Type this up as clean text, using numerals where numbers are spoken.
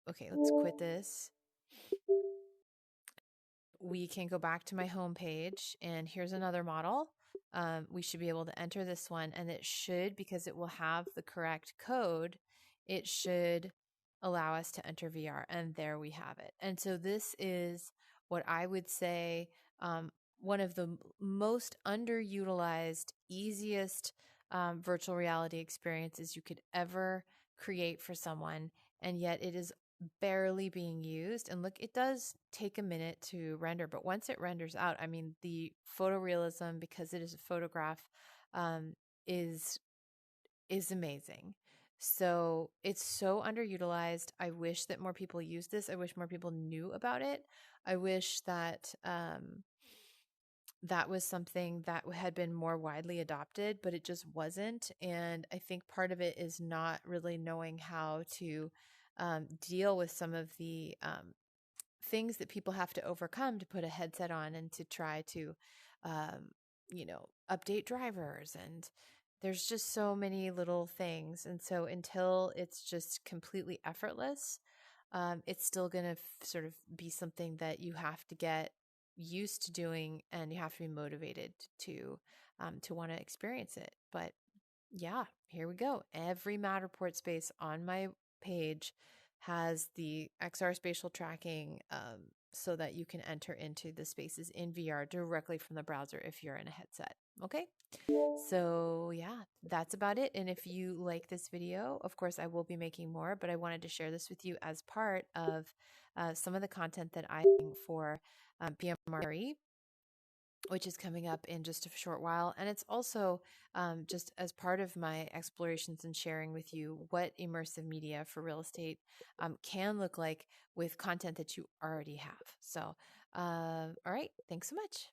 okay, let's quit this. We can go back to my home page, and here's another model. We should be able to enter this one, and it should, because it will have the correct code, it should allow us to enter VR, and there we have it. And so this is what I would say one of the most underutilized, easiest virtual reality experiences you could ever create for someone, and yet it is barely being used. And look, it does take a minute to render, but once it renders out, I mean, the photorealism, because it is a photograph, um, is amazing. So it's so underutilized. I wish that more people used this. I wish more people knew about it. I wish that that was something that had been more widely adopted, but it just wasn't. And I think part of it is not really knowing how to deal with some of the things that people have to overcome to put a headset on and to try to, update drivers. And there's just so many little things. And so until it's just completely effortless, it's still going to sort of be something that you have to get used to doing, and you have to be motivated to want to experience it. But yeah, here we go. Every Matterport space on my page has the XR spatial tracking, so that you can enter into the spaces in VR directly from the browser if you're in a headset. Okay. So yeah, that's about it. And if you like this video, of course, I will be making more, but I wanted to share this with you as part of some of the content that I think for PMRE, which is coming up in just a short while. And it's also just as part of my explorations and sharing with you what immersive media for real estate can look like with content that you already have. So, all right, thanks so much.